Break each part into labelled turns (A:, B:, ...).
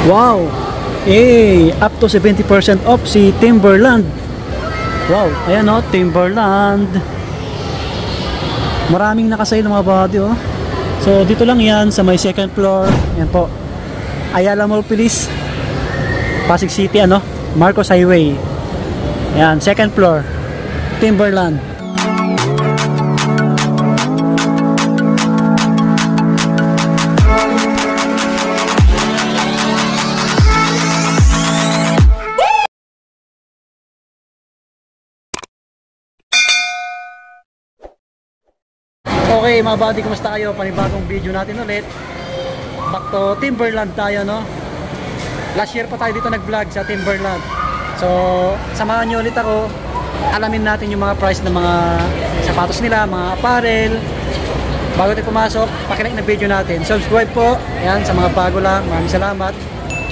A: Wow! Up to 70% off si Timberland. Wow, ayan o, Timberland. Maraming nakasale mga body oh. So dito lang yan sa may second floor. Yan po, Ayala Mall Police, Pasig City, Marcos Highway. Yan, second floor, Timberland. Okay mga buddy, kumusta kayo? Panibagong video natin ulit. Back to Timberland tayo, Last year pa tayo dito nag-vlog sa Timberland. So, samahan nyo ulit ako. Alamin natin yung mga price ng mga sapatos nila, mga apparel. Bago tayo pumasok, pakilike na video natin. Subscribe po, ayan, sa mga bago lang. Maraming salamat.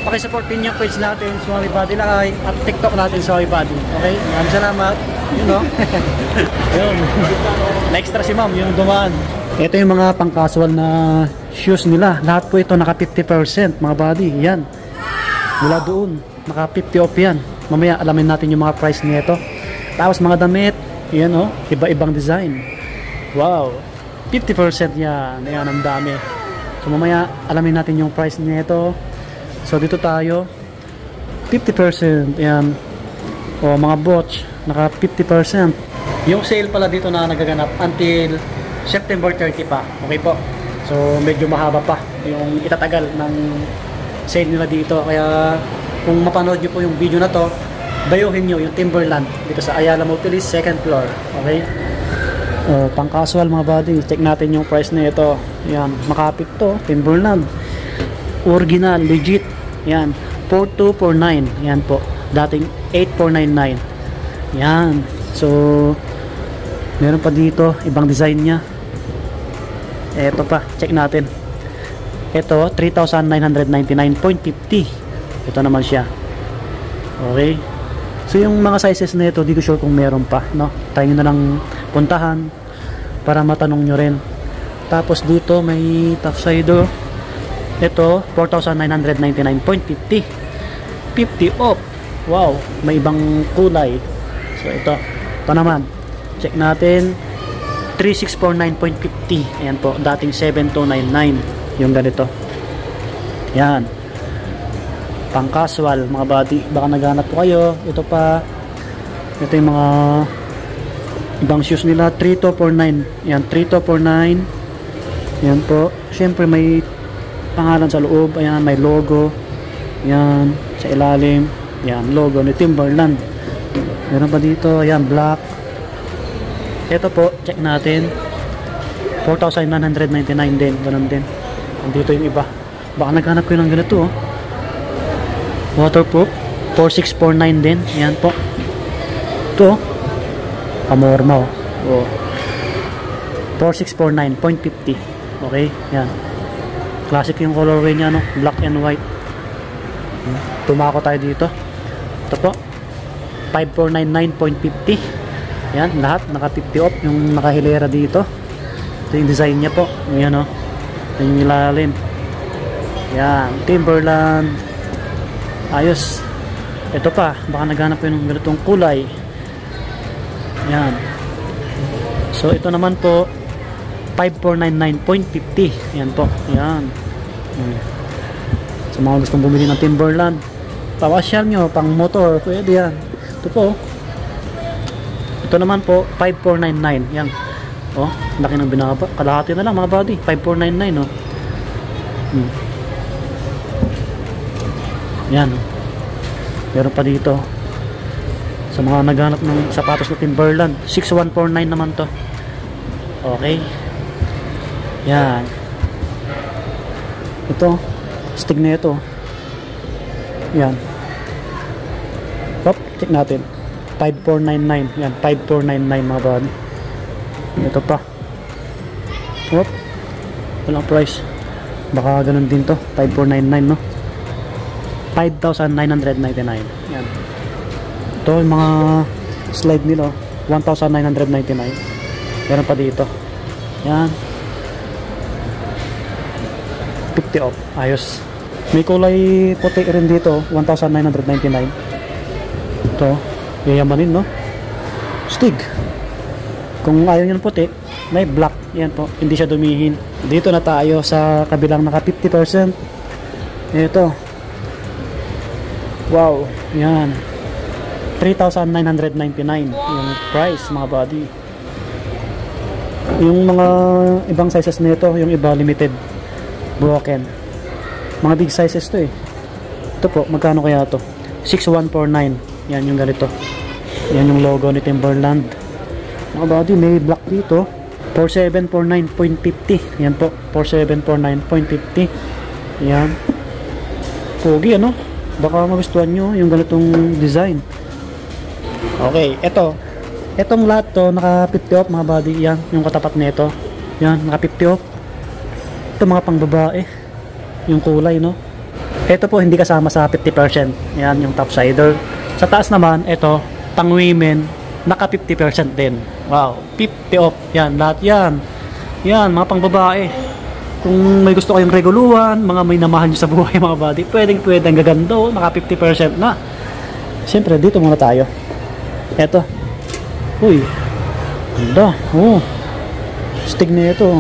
A: Pakisupport din yung page natin, Swami Body Lakay, at TikTok natin, Swami Body. Okay, maraming salamat. Yun, na-extra si ma'am, yung dumaan. Ito yung mga pang-casual na shoes nila. Lahat po ito naka 50% mga body. Yan, mula doon naka 50 off yan. Mamaya alamin natin yung mga price nito. Tapos mga damit, yan iba-ibang design. Wow, 50% yan. Ayan, ang dami. So mamaya alamin natin yung price nito. So dito tayo 50%. Ayan, mga watch naka 50%. Yung sale pala dito na nagaganap until September 30 pa. Okay po, so medyo mahaba pa yung itatagal ng sale nila dito. Kaya kung mapanood nyo po yung video na to, bayuhin nyo yung Timberland dito sa Ayala Mall Police, second floor. Okay, pang casual mga body, check natin yung price na ito. Yan, makapit to, Timberland original, legit. Yan, 4249. Yan po, dating 8499. Yan, so meron pa dito ibang design nya. Eto pa, check natin. Ito 3,999.50. Ito naman siya. Okay, so yung mga sizes na ito, di ko sure kung meron pa, tayo na lang puntahan para matanong nyo rin. Tapos dito may top side. Ito 4,999.50. 50 off. Wow, may ibang kulay. So ito naman, check natin, 3,649.50. ayan po, dating 7,299 yung ganito. Yan, pang casual mga body, baka naghanap po kayo. Ito pa, ito yung mga ibang shoes nila, 3,249. yan, 3,249. yan po, syempre may pangalan sa loob. Ayan, may logo. Yan, sa ilalim, yan, logo ni Timberland. Meron pa dito, ayan, black. Ito po, check natin, 4,999 din, ganun din. Andito yung iba, baka naghanap ko ng ganito. Waterproof, 4,649 din. Ayan po, ito kamorma 4,649.50. okay, yan, classic yung colorway niya, black and white. Tumako tayo dito. Ito po, 5,499.50. yan, lahat naka 50 off. Yung nakahilera dito, ito yung design niya po. Yan yung ilalim. Yan, Timberland, ayos. Ito pa, baka naghanap ko ng ganitong kulay. Yan, so ito naman po 5,499.50. yan po, yan. Sa mga gustong bumili ng Timberland, pawasyal nyo, pang motor, pwede yan. Ito po, ito naman po 5,499. yan, laki ng binaba, kalahati na lang mga body, 5,499. yan, meron pa dito sa mga naghanap ng sapatos na Timberland, 6,149 naman to. Okay, yan, ito stick na ito. Yan, check natin, 5,499. yan, 5,499 mga body. Ito pa, walang price, baka ganun din to, 5,499 5,999. yan, ito yung mga slide nila, 1,999. meron pa dito, yan, 50 off, ayos. May kulay puti rin dito, 1,999. Ito, yayamanin, no? Stig. Kung ayaw nyo ng puti, may black. Yan po, hindi siya dumihin. Dito na tayo sa kabilang naka 50%. Ito. Wow, yan. 3,999 yung price, mga buddy. Yung mga ibang sizes nito, yung iba limited, broken. Mga big sizes to eh. Ito po, magkano kaya to? 6,149. Yan yung ganito. Yan yung logo ni Timberland. Mga buddy, may black dito. 4,749.50. Yan po, 4,749.50. Yan. Pogi, ano? Baka magustuhan nyo yung ganitong design. Okay, ito. Etong lahat to, naka 50 off, mga buddy. Yan, yung katapat nito. Yan, naka 50 off. Ito mga pang babae. Yung kulay, no? Ito po, hindi kasama sa 50%. Yan, yung topsider. Sa taas naman, ito, pang women, naka 50% din. Wow, 50 off. Yan, lahat yan. Yan, mga pang babae. Kung may gusto kayong reguluhan, mga may namahan nyo sa buhay, mga buddy, pwedeng ang gagando, naka 50% na. Siyempre, dito muna tayo. Eto. Uy, ganda. Oh, stig na ito.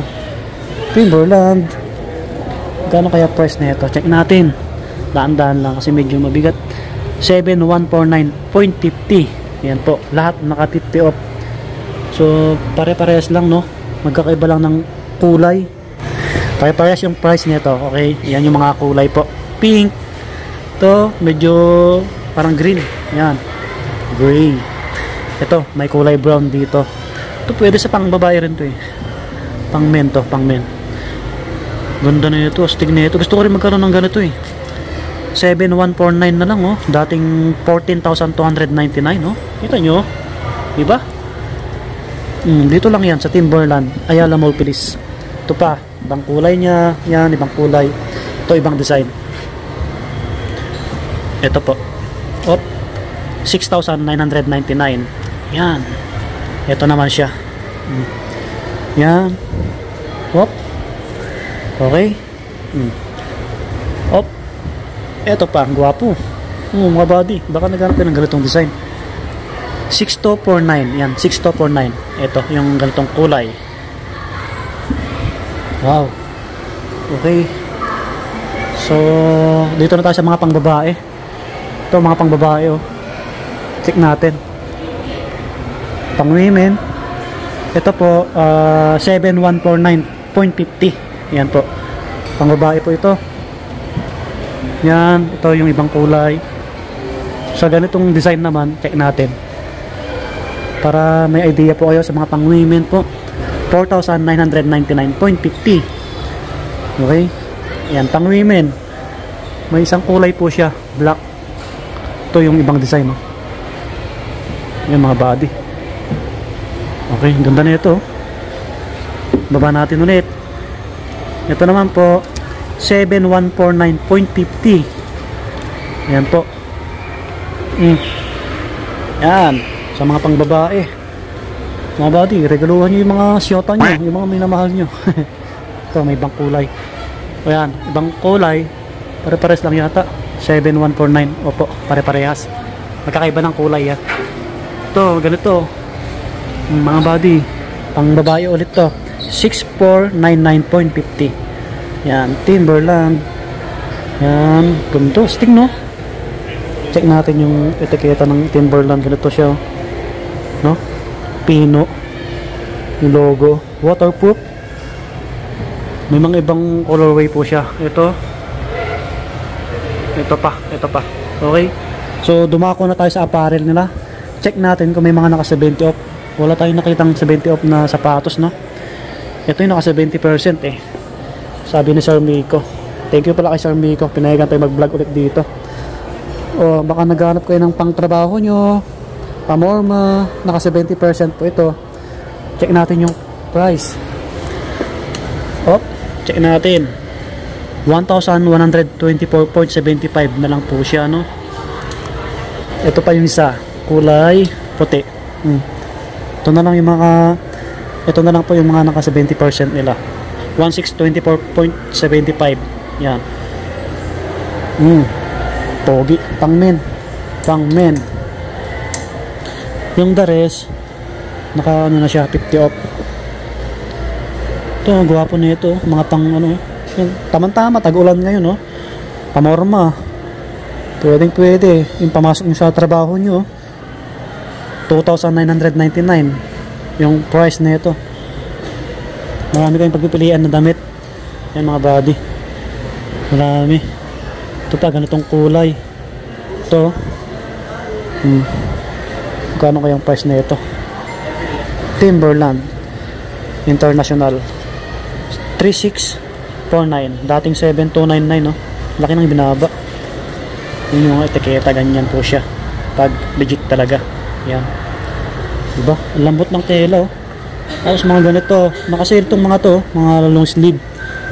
A: Timberland. Gano'n kaya price na ito? Check natin. Daan-daan lang kasi medyo mabigat. 7,149.50. Yan po, lahat naka 50 off. So, pare-parehas lang, no? Magkakaiba lang ng kulay. Pare-parehas yung price nito, okay? Yan yung mga kulay po. Pink. Ito, medyo parang green. Yan. Gray. Ito, may kulay brown dito. Ito, pwede sa pang babae rin to eh. Pang men to, pang men. Ganda na ito, astig na ito. Gusto ko rin magkaroon ng ganito eh. 7,149 na lang, oh. Dating 14,299, oh. Kita nyo? Diba? Dito lang yan sa Timberland, Ayala Mall, Pilis. Ito pa, ibang kulay niya. Yan, ibang kulay. Ito, ibang design. Ito po. Op, 6,999. Yan. Ito naman siya. Yan. Op. Okay. Op. Ito pa, ang gwapo. Mga body. Baka naghanap ka ng ganitong design. 6,249. Yan, 6,249. Ito, yung ganitong kulay. Wow. Okay. So, dito na tayo sa mga pangbabae. Ito, mga pangbabae, oh. Check natin. Pang women. Ito po, 7,149.50. Yan po. Pangbabae po ito. Yan. Ito yung ibang kulay. So, ganitong design naman, check natin. Para may idea po kayo sa mga pang women po. 4,999.50. Okay. Yan, pang women. May isang kulay po siya, black. Ito yung ibang design, no? Yan, mga body. Okay, ganda na ito. Baba natin ulit. Ito naman po, 7,149.50. Yan po. Yan, sa mga pang babae. Mga body, regaluhan nyo yung mga siyota nyo, yung mga minamahal nyo. Ito, may ibang kulay. O yan, ibang kulay. Pare-pares lang yata. 7,149. Opo, pare-parehas. Magkakaiba ng kulay, ya. Ito, ganito. Mga body, pang babae ulit to. 6,499.50. Yan, Timberland. Yan, ganito. Sting, no? Check natin yung etiketa ng Timberland. Ganito siya, no? Pino yung logo, waterproof. May mga ibang colorway po siya. Ito pa. Okay, so dumako na tayo sa apparel nila. Check natin kung may mga naka 70 off. Wala tayong nakitang 70 off na sapatos, no? Ito yung naka 70% eh, sabi ni Sir Miko. Thank you pala kay Sir Miko, pinayagan tayo mag vlog ulit dito. O baka naghanap kayo ng pang trabaho nyo, pamorma, naka 70% po ito. Check natin yung price. Check natin. 1,124.75 na lang po siya, no? Ito pa yung isa, kulay puti. Ito na lang yung mga, ito na lang po yung mga naka 70% nila. 1,624.75. Yan. Pogi, pang men. Yung the rest, naka ano na siya, 50 off. Ito, gwapo na ito, mga pang ano, yung tamang-tama, tag-ulan ngayon, no? Pamorma. Pwede, yung pamasok nyo sa trabaho nyo, 2,999 yung price na ito. Marami kayong pagpipilian na damit. Yan mga body, marami. Ito pa, ganitong kulay. Ito, kano kayang price na ito? Timberland International, 3649, dating 7299, no? Laki ng binaba. Yun yung mga etiketa, ganyan po siya pag legit talaga. Yan, diba? Ang lambot ng tela, oh. Tapos mga ganito, nakasale itong mga to, mga long sleeve.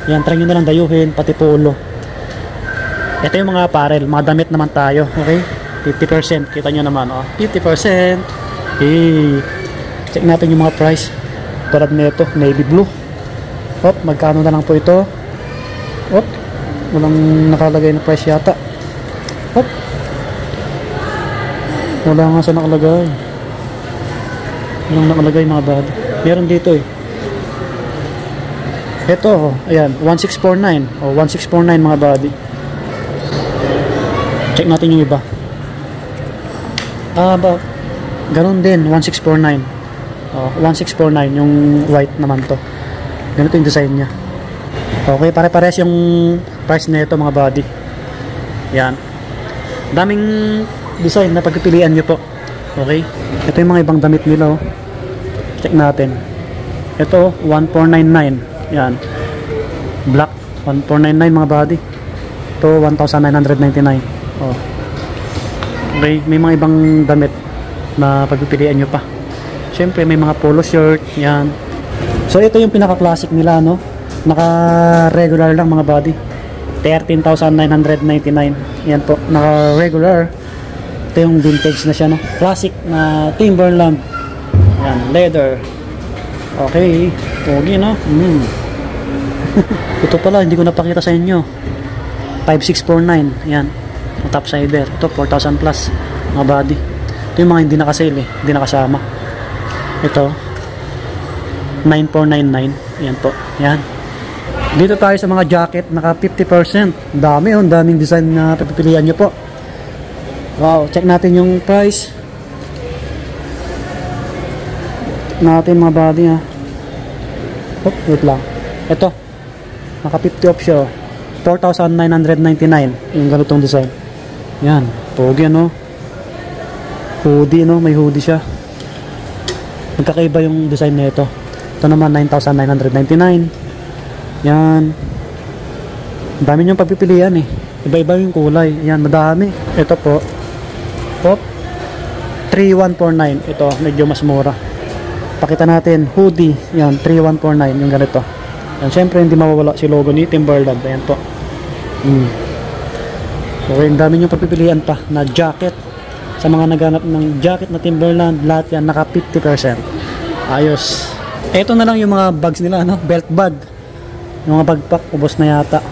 A: Yan, try nyo na lang dayuhin, pati polo. Ito yung mga apparel, mga damit naman tayo, okay? 50%, kita nyo naman, oh. 50%. Check natin yung mga price. Tulad nito, navy blue. Hop, magkano na lang po ito? Hop, walang nakalagay na price yata. Hop, wala nga sa nakalagay. Walang nakalagay mga body. Meron dito eh. Ito, ayan, 1649. O, 1649 mga body. Check natin yung iba. Ganun din, 1649. O, 1649 yung white naman to. Ganito yung design nya. Okay, pare-pares yung price na ito mga body. Yan. Daming design na pagpipilian nyo po. Okay, ito yung mga ibang damit nila, oh. Check natin. Ito, 1499. Yan, black, 1499 mga body. Ito, 1999. Oh. Okay, may mga ibang damit na pagpipilian nyo pa. Siyempre may mga polo shirt. Yan. So ito yung pinaka-classic nila, no? Naka-regular lang mga body, 13,999. Yan po, naka-regular. Ito yung vintage na siya, no? Classic na Timberland. Yan, leather. Okay, pogi, no? Ito pala, hindi ko napakita sa inyo. 5649. Yan, topsider. Ito, 4,000 plus mga body. Ito yung mga hindi nakasale, hindi nakasama. Ito, 9499. Yan po, yan. Dito tayo sa mga jacket, naka 50%. Dami, oh, daming design na pagpipilian nyo po. Wow, check natin yung price natin mga body, ha. Oh, wait lang. Ito, naka 50 off siya, 4,999 yung ganitong design. Yan, pogi, ano? Hoodie, no? May hoodie siya. Magkakaiba yung design na ito. Ito naman 9,999. Yan. Dami yung pagpipilian eh. Iba-iba yung kulay. Yan, madami. Ito po, pop, 3149. Ito, medyo mas mura. Pakita natin, hoodie. Yan, 3149 yung ganito. Yan, syempre hindi mawawala si logo ni Timberland. Ayan po. Okay, ang dami yung pagpipilian pa na jacket. Sa mga naghanap ng jacket na Timberland, lahat yan naka 50%. Ayos. Ito na lang yung mga bags nila, no? Belt bag. Yung mga backpack, ubos na yata.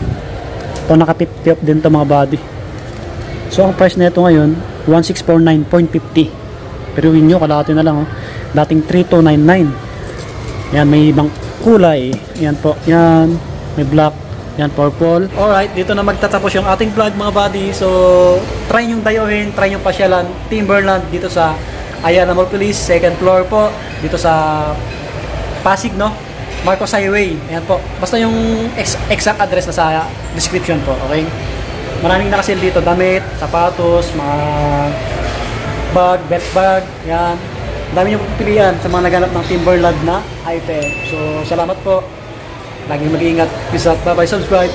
A: Ito naka 50 off din to mga body. So ang price na ito ngayon, 1649.50. Pero yun nyo, kalahati na lang, oh. Dating 3299. Yan, may ibang kulay. Yan po, yan. May black, yan, purple. Alright, dito na magtatapos yung ating vlog mga body. So, try nyong dayuhin, try nyong pasyalan Timberland dito sa Ayala Mall Police, second floor po. Dito sa Pasig, no? Marcos Highway. Ayan po. Basta yung exact address na sa description po, okay? Maraming nakasil dito, damit, sapatos, mga bag, belt bag, yan. Dami yung pilihan sa mga naghanap ng Timberland na item. So, salamat po. Laging mag-iingat. Peace out. Bye-bye. Subscribe.